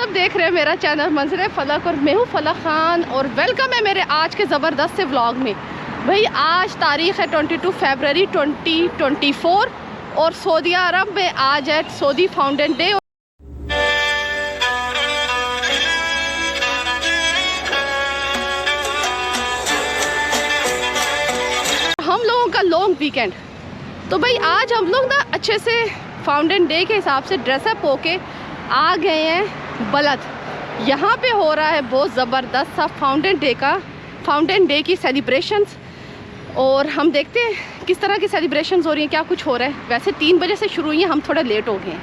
आप देख रहे हैं मेरा चैनल मंजर फलक और मैं हूँ फलक खान और वेलकम है मेरे आज के ज़बरदस्त से व्लॉग में। भाई आज तारीख़ है 22 फरवरी 2024 और सऊदी अरब में आज है सऊदी फाउंडेन डे। हम लोगों का लॉन्ग वीकेंड, तो भाई आज हम लोग ना अच्छे से फाउंडेन डे के हिसाब से ड्रेसअप होके आ गए हैं बलद। यहाँ पे हो रहा है बहुत ज़बरदस्त सा फाउंडेन डे की सेलिब्रेशंस और हम देखते हैं किस तरह की सेलिब्रेशंस हो रही हैं, क्या कुछ हो रहा है। वैसे 3 बजे से शुरू हुई हैं, हम थोड़ा लेट हो गए हैं,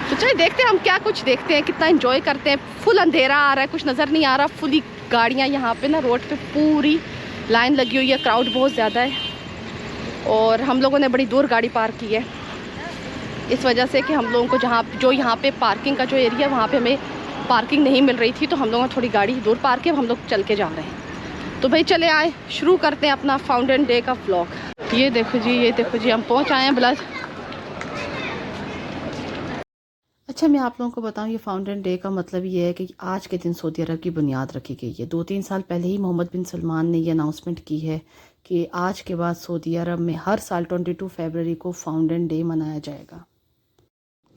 तो चलिए देखते हैं हम क्या कुछ देखते हैं, कितना एंजॉय करते हैं। फुल अंधेरा आ रहा है, कुछ नज़र नहीं आ रहा, फुली गाड़ियाँ यहाँ पे ना रोड पे पूरी लाइन लगी हुई है, क्राउड बहुत ज़्यादा है और हम लोगों ने बड़ी दूर गाड़ी पार्क की है इस वजह से कि हम लोगों को यहाँ पे पार्किंग का जो एरिया है वहाँ पे हमें पार्किंग नहीं मिल रही थी, तो हम लोगों ने थोड़ी गाड़ी दूर पार्क है, हम लोग चल के जा रहे हैं। तो भाई चले आए, शुरू करते हैं अपना फाउंडेन डे का व्लॉग। ये देखो जी हम पहुँच आए हैं बलद। अच्छा, मैं आप लोगों को बताऊं, ये फाउंडेन डे का मतलब ये है कि आज के दिन सऊदी अरब की बुनियाद रखी गई है। 2-3 साल पहले ही मोहम्मद बिन सलमान ने ये अनाउंसमेंट की है कि आज के बाद सऊदी अरब में हर साल 22 फरवरी को फाउंडेन डे मनाया जाएगा।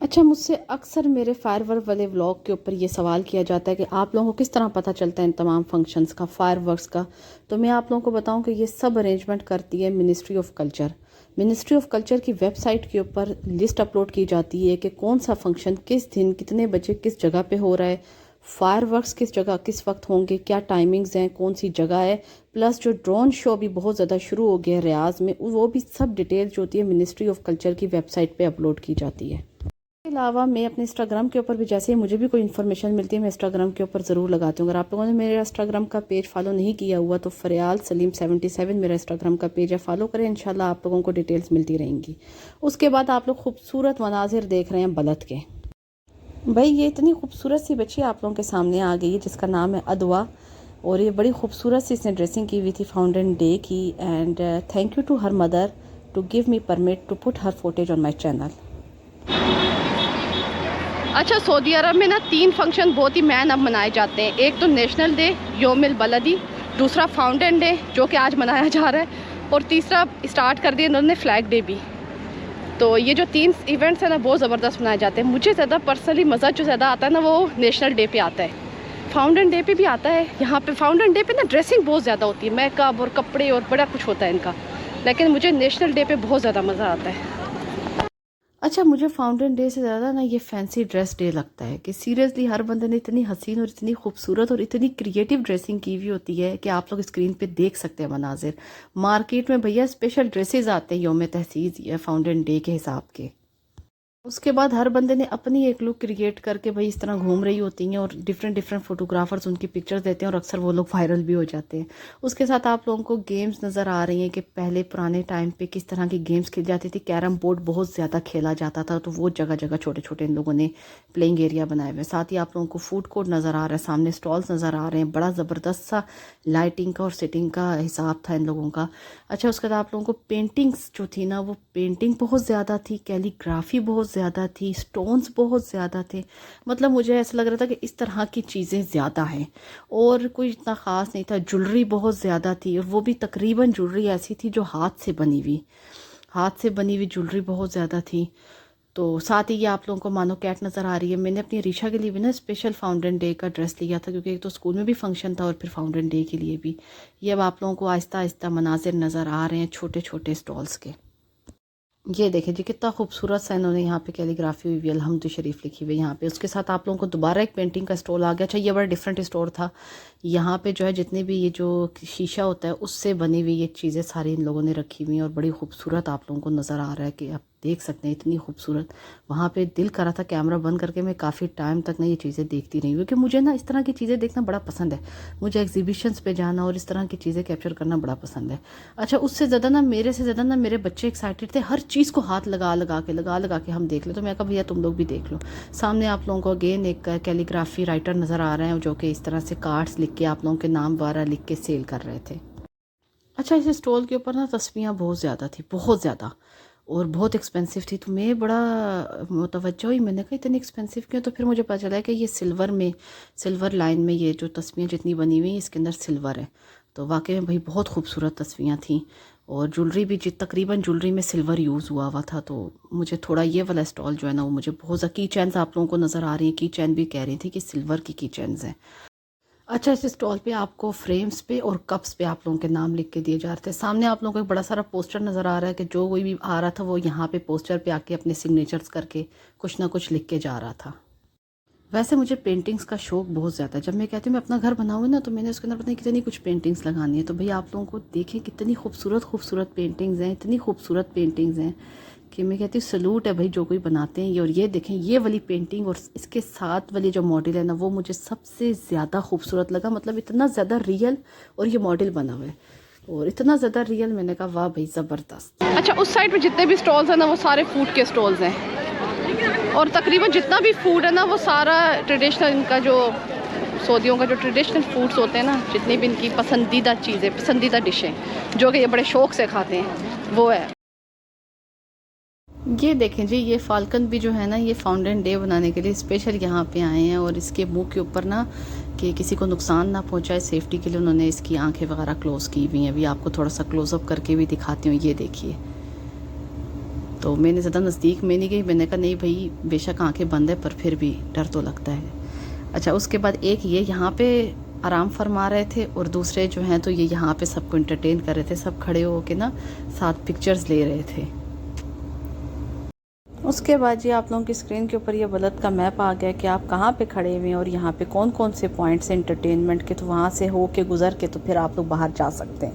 अच्छा, मुझसे अक्सर मेरे फायरवर्क वाले व्लॉग के ऊपर ये सवाल किया जाता है कि आप लोगों को किस तरह पता चलता है इन तमाम फंक्शंस का, फायरवर्क्स का। तो मैं आप लोगों को बताऊं कि ये सब अरेंजमेंट करती है ministry of culture. Ministry of culture की वेबसाइट के ऊपर लिस्ट अपलोड की जाती है कि कौन सा फंक्शन किस दिन कितने बजे किस जगह पे हो रहा है, फायरवर्क्स किस जगह किस वक्त होंगे, क्या टाइमिंग्स हैं, कौन सी जगह है, प्लस जो ड्रोन शो अभी बहुत ज़्यादा शुरू हो गया है रियाज में, वो भी सब डिटेल जो होती है मिनिस्ट्री ऑफ कल्चर की वेबसाइट पे अपलोड की जाती है। इसके अलावा मैं अपने इंस्टाग्राम के ऊपर भी, जैसे ही मुझे भी कोई इन्फॉर्मेशन मिलती है मैं इंस्टाग्राम के ऊपर ज़रूर लगाती हूँ। अगर आप लोगों ने मेरे इंस्टाग्राम का पेज फॉलो नहीं किया हुआ तो फरियाल सलीम 77 मेरा इंस्टाग्राम का पेज है, फॉलो करें, इंशाल्लाह आप लोगों को डिटेल्स मिलती रहेंगी। उसके बाद आप लोग खूबसूरत मनाजिर देख रहे हैं बलद के। भाई ये इतनी खूबसूरत सी बच्ची आप लोगों के सामने आ गई है जिसका नाम है अदवा और ये बड़ी खूबसूरत सी इसने ड्रेसिंग की हुई थी फाउंडेन डे की। And thank you to her mother to give me permit to put her footage on my channel. अच्छा, सऊदी अरब में ना 3 फंक्शन बहुत ही मैन अब मनाए जाते हैं। एक तो नेशनल डे योमिल बलदी, दूसरा फाउंटेन डे जो कि आज मनाया जा रहा है और तीसरा स्टार्ट कर दिया इन्होंने फ्लैग डे भी। तो ये जो 3 इवेंट्स हैं ना बहुत ज़बरदस्त मनाए जाते हैं। मुझे ज़्यादा पर्सनली मज़ा जो ज़्यादा आता है ना वो नेशनल डे पे आता है, फाउंटेन डे पे भी आता है। यहाँ पे फाउंटेन डे पे ना ड्रेसिंग बहुत ज़्यादा होती है, मेकअप और कपड़े और बड़ा कुछ होता है इनका, लेकिन मुझे नेशनल डे पे बहुत ज़्यादा मज़ा आता है। अच्छा, मुझे फाउंटेन डे से ज़्यादा ना ये फैंसी ड्रेस डे लगता है कि सीरियसली हर बंदे ने इतनी हसीन और इतनी खूबसूरत और इतनी क्रिएटिव ड्रेसिंग की हुई होती है कि आप लोग स्क्रीन पे देख सकते हैं मनाजिर। मार्केट में भैया स्पेशल ड्रेसेस आते हैं यौम तहसीस या फाउंटेन डे के हिसाब के। उसके बाद हर बंदे ने अपनी एक लुक क्रिएट करके भाई इस तरह घूम रही होती हैं और डिफरेंट फोटोग्राफर्स उनकी पिक्चर्स देते हैं और अक्सर वो लोग वायरल भी हो जाते हैं। उसके साथ आप लोगों को गेम्स नज़र आ रही हैं कि पहले पुराने टाइम पे किस तरह की गेम्स खेली जाती थी। कैरम बोर्ड बहुत ज़्यादा खेला जाता था, तो वो जगह जगह छोटे छोटे इन लोगों ने प्लेइंग एरिया बनाए हुए। साथ ही आप लोगों को फूड कोर्ट नज़र आ रहा है, सामने स्टॉल्स नज़र आ रहे हैं, बड़ा ज़बरदस्त सा लाइटिंग का और सिटिंग का हिसाब था इन लोगों का। अच्छा, उसके बाद आप लोगों को पेंटिंग्स जो थी ना वो पेंटिंग बहुत ज़्यादा थी, कैलीग्राफी बहुत ज़्यादा थी, स्टोन्स बहुत ज़्यादा थे। मतलब मुझे ऐसा लग रहा था कि इस तरह की चीज़ें ज़्यादा हैं और कोई इतना ख़ास नहीं था। ज्वेलरी बहुत ज़्यादा थी और वो भी तकरीबन ज्वेलरी ऐसी थी जो हाथ से बनी हुई ज्वेलरी बहुत ज़्यादा थी। तो साथ ही ये आप लोगों को मानो कैट नज़र आ रही है। मैंने अपनी रीशा के लिए भी ना स्पेशल फाउंटेन डे का ड्रेस लिया था क्योंकि एक तो स्कूल में भी फंक्शन था और फिर फाउंटेन डे के लिए भी। ये अब आप लोगों को आहिस्ता आहिस्ता मनाजिर नज़र आ रहे हैं छोटे छोटे स्टॉल्स के। ये देखें जी कितना खूबसूरत सा इन्होंने यहाँ पे कैलीग्राफी हुई, अल्हम्दुलिल्लाह शरीफ लिखी हुई यहाँ पे। उसके साथ आप लोगों को दोबारा एक पेंटिंग का स्टॉल आ गया। अच्छा, ये बड़ा डिफरेंट स्टोर था। यहाँ पे जो है जितने भी ये जो शीशा होता है उससे बनी हुई ये चीज़ें सारी इन लोगों ने रखी हुई हैं और बड़ी खूबसूरत आप लोगों को नज़र आ रहा है कि आप देख सकते हैं इतनी खूबसूरत। वहाँ पे दिल करा था कैमरा बंद करके मैं काफ़ी टाइम तक ना ये चीज़ें देखती रही, क्योंकि मुझे ना इस तरह की चीज़ें देखना बड़ा पसंद है। मुझे एग्जीबिशंस पे जाना और इस तरह की चीज़ें कैप्चर करना बड़ा पसंद है। अच्छा, उससे ज़्यादा ना मेरे से ज़्यादा ना मेरे बच्चे एक्साइटेड थे, हर चीज़ को हाथ लगा लगा के हम देख ले। तो मैं कहा भैया तुम लोग भी देख लो। सामने आप लोगों को अगेन एक कैलीग्राफी राइटर नज़र आ रहे हैं जो कि इस तरह से कार्ड्स लिख के आप लोगों के नाम वगैरह लिख के सेल कर रहे थे। अच्छा, इस स्टॉल के ऊपर ना तस्वीरें बहुत ज़्यादा थी, बहुत ज़्यादा। और बहुत एक्सपेंसिव थी। तो मैं बड़ा मुतवज्जो हुई, मैंने कहा इतनी एक्सपेंसिव क्यों। तो फिर मुझे पता चला कि ये सिल्वर लाइन में ये जो तस्वीरें जितनी बनी हुई हैं इसके अंदर सिल्वर है। तो वाकई में भाई बहुत खूबसूरत तस्वीरें थी, और ज्वेलरी भी तकरीबन ज्वेलरी में सिल्वर यूज़ हुआ था। तो मुझे थोड़ा ये वाला स्टॉल जो है ना वो मुझे बहुत ज़्यादा, की चैन्स आप लोगों को नज़र आ रही हैं, की चैन भी कह रही थी कि सिल्वर की चैन्स हैं। अच्छा, इस स्टॉल पे आपको फ्रेम्स पे और कप्स पे आप लोगों के नाम लिख के दिए जा रहे थे। सामने आप लोगों को एक बड़ा सारा पोस्टर नज़र आ रहा है कि जो कोई भी आ रहा था वो यहाँ पे पोस्टर पे आके अपने सिग्नेचर्स करके कुछ ना कुछ लिख के जा रहा था। वैसे मुझे पेंटिंग्स का शौक बहुत ज़्यादा है। जब मैं कहती हूँ मैं अपना घर बनाऊँगी ना तो मैंने उसके अंदर पता नहीं कितनी कुछ पेंटिंग्स लगानी है। तो भैया आप लोगों को देखें कितनी खूबसूरत पेंटिंग्स हैं, इतनी खूबसूरत पेंटिंग्स हैं कि मैं कहती हूँ सलूट है भाई जो कोई बनाते हैं ये। और ये देखें ये वाली पेंटिंग और इसके साथ वाली जो मॉडल है ना वो मुझे सबसे ज़्यादा खूबसूरत लगा। मतलब इतना ज़्यादा रियल, और ये मॉडल बना हुआ है और इतना ज़्यादा रियल, मैंने कहा वाह भाई ज़बरदस्त। अच्छा, उस साइड पे जितने भी स्टॉल्स हैं ना वो सारे फूड के स्टॉल्स हैं, और तकरीबन जितना भी फूड है ना वो सारा ट्रेडिशनल, इनका जो सऊदियों का जो ट्रेडिशनल फूड्स होते हैं ना, जितनी भी इनकी पसंदीदा चीज़ें, पसंदीदा डिशें जो कि ये बड़े शौक़ से खाते हैं वो है। ये देखें जी, ये फाल्कन भी जो है ना ये फाउंटेन डे बनाने के लिए स्पेशल यहाँ पे आए हैं, और इसके मुंह के ऊपर ना कि किसी को नुकसान ना पहुँचाए सेफ्टी के लिए उन्होंने इसकी आंखें वगैरह क्लोज़ की हुई हैं। अभी आपको थोड़ा सा क्लोज़अप करके भी दिखाती हूँ, ये देखिए। तो मैंने ज़्यादा नज़दीक में नहीं गई, मैंने कहा नहीं भाई बेशक आंखें बंद है पर फिर भी डर तो लगता है। अच्छा, उसके बाद एक ये यहाँ पे आराम फरमा रहे थे, और दूसरे जो हैं तो ये यहाँ पे सबको इंटरटेन कर रहे थे। सब खड़े हो के ना साथ पिक्चर्स ले रहे थे। उसके बाद जी आप लोगों की स्क्रीन के ऊपर ये बलद का मैप आ गया कि आप कहाँ पे खड़े हुए हैं और यहाँ पे कौन कौन से पॉइंट्स हैं एंटरटेनमेंट के। तो वहाँ से हो के गुजर के तो फिर आप लोग बाहर जा सकते हैं।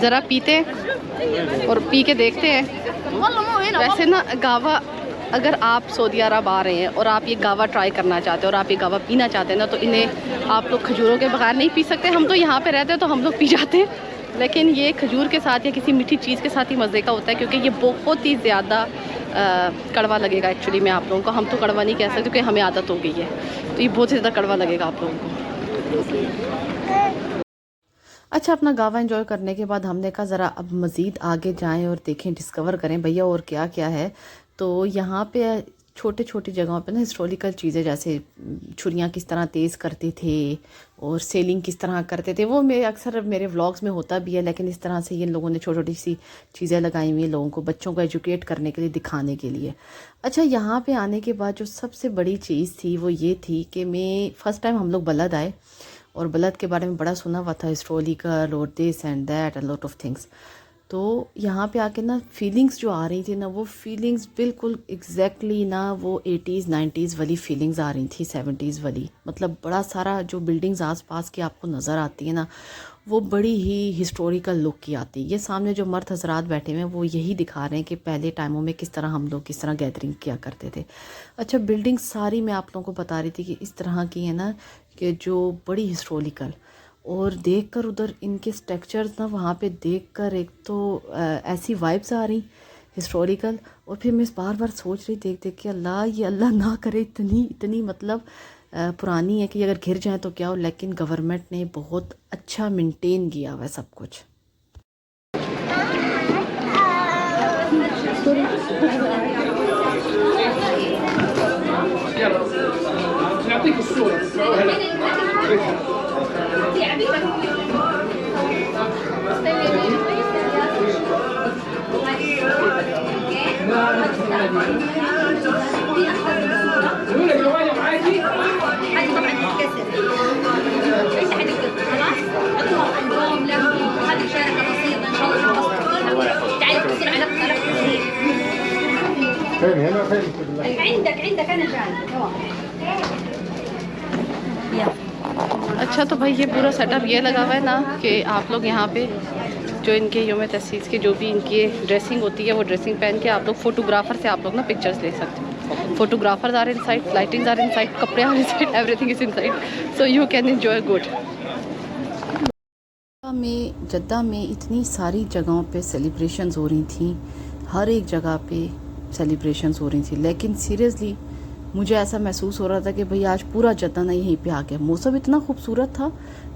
ज़रा पीते हैं और पी के देखते हैं। वैसे ना गावा, अगर आप सऊदी अरब आ रहे हैं और आप ये गावा ट्राई करना चाहते हैं और आप ये गावा पीना चाहते हैं ना तो इन्हें आप लोग खजूरों के बगैर नहीं पी सकते। हम तो यहाँ पे रहते हैं तो हम लोग पी जाते हैं, लेकिन ये खजूर के साथ या किसी मीठी चीज़ के साथ ही मज़े का होता है, क्योंकि ये बहुत ही ज़्यादा कड़वा लगेगा। एक्चुअली मैं आप लोगों को, हम तो कड़वा नहीं कह सकते क्योंकि हमें आदत हो गई है, तो ये बहुत ज़्यादा कड़वा लगेगा आप लोगों को। अच्छा, अपना गावा एंजॉय करने के बाद हमने कहा ज़रा अब मज़ीद आगे जाएं और देखें, डिस्कवर करें भैया और क्या क्या है। तो यहाँ पे छोटे छोटी जगहों पे ना हिस्टोरिकल चीज़ें, जैसे छुरियाँ किस तरह तेज़ करते थे और सेलिंग किस तरह करते थे, वो मेरे अक्सर मेरे व्लॉग्स में होता भी है, लेकिन इस तरह से ये लोगों ने छोटी छोटी सी चीज़ें लगाई हुई हैं लोगों को, बच्चों को एजुकेट करने के लिए, दिखाने के लिए। अच्छा, यहाँ पे आने के बाद जो सबसे बड़ी चीज़ थी वो ये थी कि मैं फ़र्स्ट टाइम हम लोग बलद आए, और बलद के बारे में बड़ा सुना हुआ था, हिस्टोरिकल और this and that and lot of things. तो यहाँ पे आके ना फीलिंग्स जो आ रही थी ना, वो फीलिंग्स बिल्कुल एग्जैक्टली ना वो 80s 90s वाली फीलिंग्स आ रही थी, 70s वाली। मतलब बड़ा सारा जो बिल्डिंग्स आसपास की आपको नज़र आती है ना वो बड़ी ही हिस्टोरिकल लुक की आती है। ये सामने जो मर्द हजरात बैठे हुए हैं वो यही दिखा रहे हैं कि पहले टाइमों में किस तरह हम लोग किस तरह गैदरिंग किया करते थे। अच्छा, बिल्डिंग सारी मैं आप लोगों को बता रही थी कि इस तरह की है ना कि जो बड़ी हिस्टोरिकल, और देखकर उधर इनके स्ट्रक्चर्स ना वहाँ पे देखकर एक तो ऐसी वाइब्स आ रही हिस्टोरिकल, और फिर मैं बार बार सोच रही देख देख के अल्लाह, ये अल्लाह ना करे इतनी मतलब पुरानी है कि अगर गिर जाए तो क्या हो, लेकिन गवर्नमेंट ने बहुत अच्छा मेंटेन किया हुआ है सब कुछ। अच्छा, तो भाई ये पूरा सेटअप ये लगा हुआ है ना कि आप लोग यहाँ पे जो इनके यौम तसीस की जो भी इनकी ड्रेसिंग होती है वो ड्रेसिंग पहन के आप लोग फोटोग्राफर से आप लोग ना पिक्चर्स ले सकते हो। photographers are inside, lightings are inside, kapde are inside, everything is inside, so you can enjoy good. Jeddah में इतनी सारी जगहों पे सेलिब्रेशंस हो रही थी, हर एक जगह पे सेलिब्रेशंस हो रही थी, लेकिन सीरियसली मुझे ऐसा महसूस हो रहा था कि भाई आज पूरा जद्दा ना यहीं पे आ गया। मौसम इतना खूबसूरत था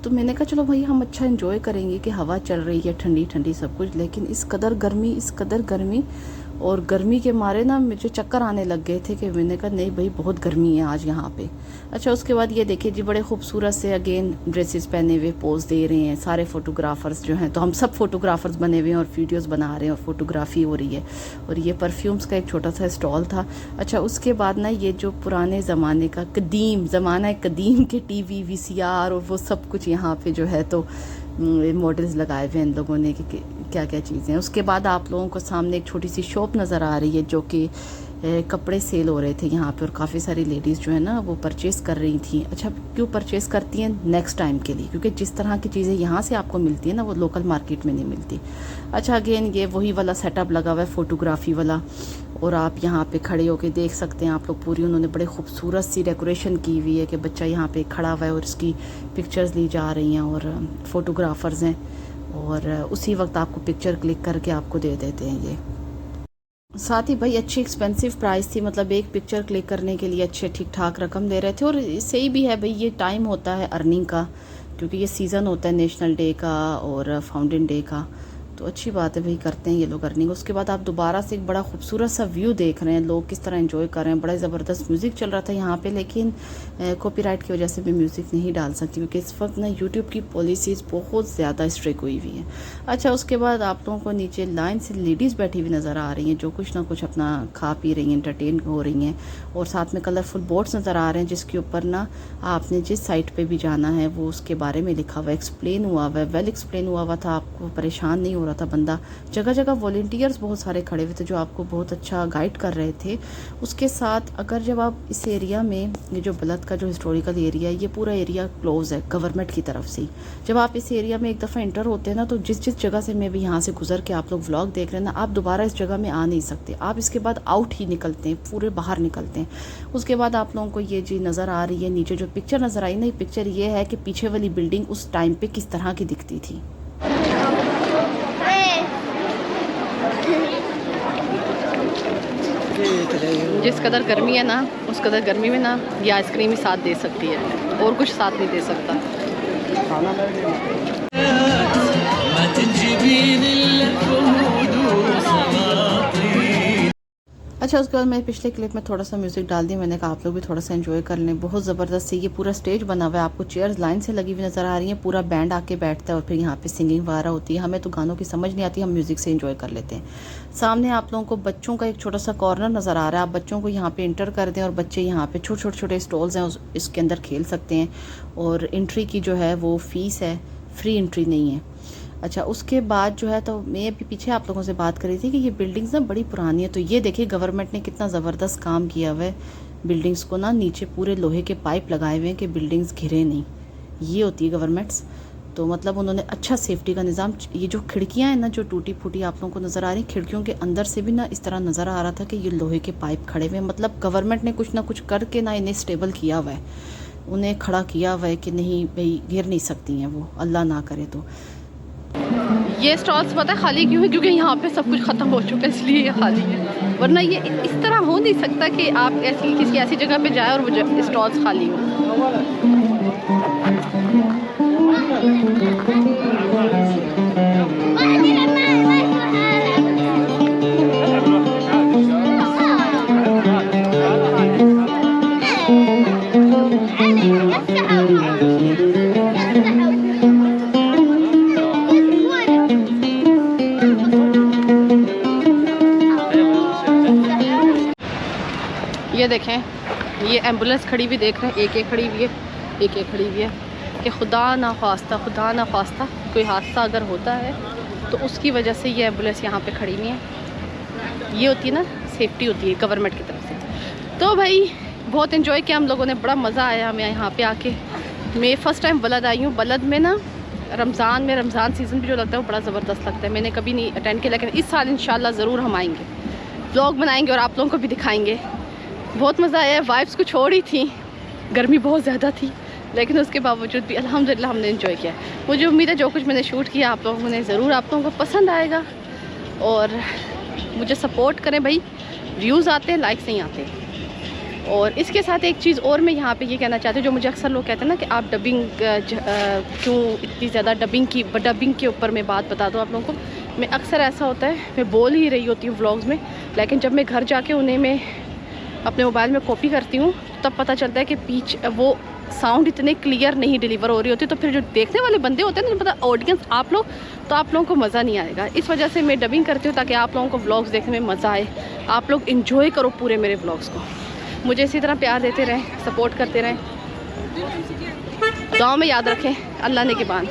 तो मैंने कहा चलो भाई हम अच्छा एंजॉय करेंगे कि हवा चल रही है ठंडी ठंडी सब कुछ, लेकिन इस कदर गर्मी और गर्मी के मारे ना मुझे चक्कर आने लग गए थे कि मैंने कहा नहीं भाई बहुत गर्मी है आज यहाँ पे। अच्छा उसके बाद ये देखिए जी बड़े खूबसूरत से अगेन ड्रेसेस पहने हुए पोज दे रहे हैं सारे फोटोग्राफर्स जो हैं, तो हम सब फोटोग्राफर्स बने हुए हैं और वीडियोस बना रहे हैं और फोटोग्राफी हो रही है। और ये परफ्यूम्स का एक छोटा सा स्टॉल था। अच्छा उसके बाद ना ये जो पुराने ज़माने का कदीम के टीवी VCR और वो सब कुछ यहाँ पे जो है तो मॉडल्स लगाए हुए हैं इन लोगों ने कि क्या क्या चीज़ें हैं। उसके बाद आप लोगों को सामने एक छोटी सी शॉप नज़र आ रही है जो कि कपड़े सेल हो रहे थे यहाँ पे और काफ़ी सारी लेडीज़ जो है ना वो परचेज़ कर रही थी। अच्छा क्यों परचेज़ करती हैं? नेक्स्ट टाइम के लिए, क्योंकि जिस तरह की चीज़ें यहाँ से आपको मिलती है ना वो लोकल मार्केट में नहीं मिलती। अच्छा अगेन ये वही वाला सेटअप लगा हुआ है फोटोग्राफी वाला, और आप यहाँ पे खड़े होके देख सकते हैं आप लोग पूरी उन्होंने बड़े खूबसूरत सी डेकोरेशन की हुई है कि बच्चा यहाँ पे खड़ा हुआ है और इसकी पिक्चर्स ली जा रही हैं और फोटोग्राफर्स हैं और उसी वक्त आपको पिक्चर क्लिक करके आपको दे देते हैं ये। साथ ही भाई अच्छी एक्सपेंसिव प्राइस थी, मतलब एक पिक्चर क्लिक करने के लिए अच्छे ठीक ठाक रकम दे रहे थे। और सही भी है भाई, ये टाइम होता है अर्निंग का, क्योंकि ये सीज़न होता है नेशनल डे का और फाउंटेन डे का, तो अच्छी बात है भाई करते हैं ये लोग अर्निंग। उसके बाद आप दोबारा से एक बड़ा खूबसूरत सा व्यू देख रहे हैं, लोग किस तरह एंजॉय कर रहे हैं। बड़ा ज़बरदस्त म्यूज़िक चल रहा था यहाँ पे, लेकिन कॉपीराइट की वजह से मैं म्यूज़िक नहीं डाल सकती क्योंकि इस वक्त ना यूट्यूब की पॉलिसीज़ बहुत ज़्यादा स्ट्रिक्ट हुई हुई हैं। अच्छा उसके बाद आप लोगों को नीचे लाइन से लेडीज़ बैठी हुई नज़र आ रही हैं जो कुछ ना कुछ अपना खा पी रही हैं, एंटरटेन हो रही हैं, और साथ में कलरफुल बोर्ड्स नज़र आ रहे हैं जिसके ऊपर ना आपने जिस साइट पर भी जाना है वो उसके बारे में लिखा हुआ है, एक्सप्लेन हुआ हुआ है, वेल एक्सप्लेन हुआ हुआ था, आपको परेशान नहीं हो रहा था बंदा। जगह जगह वॉलंटियर्स बहुत सारे खड़े हुए थे जो आपको बहुत अच्छा गाइड कर रहे थे। उसके साथ अगर जब आप इस एरिया में, ये जो बलद का जो हिस्टोरिकल एरिया है, ये पूरा एरिया क्लोज है गवर्नमेंट की तरफ से। जब आप इस एरिया में एक दफ़ा इंटर होते हैं ना, तो जिस जगह से मैं भी यहाँ से गुजर के आप लोग व्लॉग देख रहे हैं ना, आप दोबारा इस जगह में आ नहीं सकते, आप इसके बाद आउट ही निकलते हैं, पूरे बाहर निकलते हैं। उसके बाद आप लोगों को ये जी नज़र आ रही है नीचे जो पिक्चर नज़र आई ना, पिक्चर ये है कि पीछे वाली बिल्डिंग उस टाइम पर किस तरह की दिखती थी। जिस कदर गर्मी है ना, उस कदर गर्मी में ना ये आइसक्रीम ही साथ दे सकती है और कुछ साथ नहीं दे सकता। अच्छा उसके बाद मैं पिछले क्लिप में थोड़ा सा म्यूज़िक डाल दी, मैंने कहा आप लोग भी थोड़ा सा एंजॉय कर लें। बहुत ज़बरदस्त से ये पूरा स्टेज बना हुआ है, आपको चेयर्स लाइन से लगी हुई नज़र आ रही हैं, पूरा बैंड आके बैठता है और फिर यहाँ पे सिंगिंग वगैरह होती है। हमें तो गानों की समझ नहीं आती, हम म्यूज़िक से एंजॉय कर लेते हैं। सामने आप लोगों को बच्चों का एक छोटा सा कॉर्नर नज़र आ रहा है, आप बच्चों को यहाँ पर इंटर कर दें और बच्चे यहाँ पर छोटे स्टॉल्स हैं इसके अंदर खेल सकते हैं, और एंट्री की जो है वो फ़ीस है, फ्री एंट्री नहीं है। अच्छा उसके बाद जो है, तो मैं अभी पीछे आप लोगों से बात कर रही थी कि ये बिल्डिंग्स ना बड़ी पुरानी है, तो ये देखिए गवर्नमेंट ने कितना ज़बरदस्त काम किया हुआ है। बिल्डिंग्स को ना नीचे पूरे लोहे के पाइप लगाए हुए हैं कि बिल्डिंग्स घिरे नहीं, ये होती है गवर्नमेंट्स। तो मतलब उन्होंने अच्छा सेफ्टी का निज़ाम। ये जो खिड़कियाँ हैं ना जो टूटी फूटी आप लोगों को नज़र आ रही, खिड़कियों के अंदर से भी ना इस तरह नज़र आ रहा था कि ये लोहे के पाइप खड़े हुए हैं। मतलब गवर्नमेंट ने कुछ ना कुछ करके ना इन्हें स्टेबल किया हुआ है, उन्हें खड़ा किया हुआ है कि नहीं भाई गिर नहीं सकती हैं वो, अल्लाह ना करे। तो ये स्टॉल्स पता है खाली क्यों है? क्योंकि यहाँ पे सब कुछ ख़त्म हो चुका है, इसलिए ये खाली है, वरना ये इस तरह हो नहीं सकता कि आप किसी ऐसी जगह पे जाए और वो स्टॉल्स खाली हो। ये देखें ये एम्बुलेंस खड़ी भी देख रहे हैं, एक खड़ी हुई है, एक खड़ी हुई है कि खुदा ना ख्वास्ता कोई हादसा अगर होता है तो उसकी वजह से ये एम्बुलेंस यहाँ पे खड़ी हुई है। ये होती है ना सेफ्टी होती है गवर्नमेंट की तरफ से। तो भाई बहुत इन्जॉय किया हम लोगों ने, बड़ा मज़ा आया हमें यहाँ पे आके। मैं फ़र्स्ट टाइम बलद आई हूँ। बलद में ना रमज़ान सीज़न भी जो लगता है वो बड़ा ज़बरदस्त लगता है। मैंने कभी नहीं अटेंड किया, लेकिन इस साल इंशाल्लाह ज़रूर हम आएँगे, व्लॉग बनाएंगे और आप लोगों को भी दिखाएंगे। बहुत मज़ा आया। वाइब्स कुछ और ही थी, गर्मी बहुत ज़्यादा थी, लेकिन उसके बावजूद भी अल्हम्दुलिल्लाह हमने एंजॉय किया। मुझे उम्मीद है जो कुछ मैंने शूट किया आप लोगों ने ज़रूर आप लोगों को पसंद आएगा, और मुझे सपोर्ट करें भाई। व्यूज़ आते हैं, लाइक्स नहीं आते। और इसके साथ एक चीज़ और मैं यहाँ पे ये कहना चाहती हूँ, जो मुझे अक्सर लोग कहते हैं ना कि आप डबिंग क्यों इतनी ज़्यादा डबिंग के ऊपर मैं बात बता दूँ आप लोगों को। मैं अक्सर ऐसा होता है, मैं बोल ही रही होती हूँ व्लॉग्स में, लेकिन जब मैं घर जाके उन्हें मैं अपने मोबाइल में कॉपी करती हूँ तब पता चलता है कि पीछे वो साउंड इतने क्लियर नहीं डिलीवर हो रही होती। तो फिर जो देखने वाले बंदे होते हैं ना, पता ऑडियंस आप लोग, तो आप लोगों को मज़ा नहीं आएगा। इस वजह से मैं डबिंग करती हूँ ताकि आप लोगों को व्लॉग्स देखने में मज़ा आए, आप लोग इन्जॉय करो पूरे मेरे व्लॉग्स को। मुझे इसी तरह प्यार देते रहें, सपोर्ट करते रहें, दुआ में याद रखें। अल्लाह ने के बाद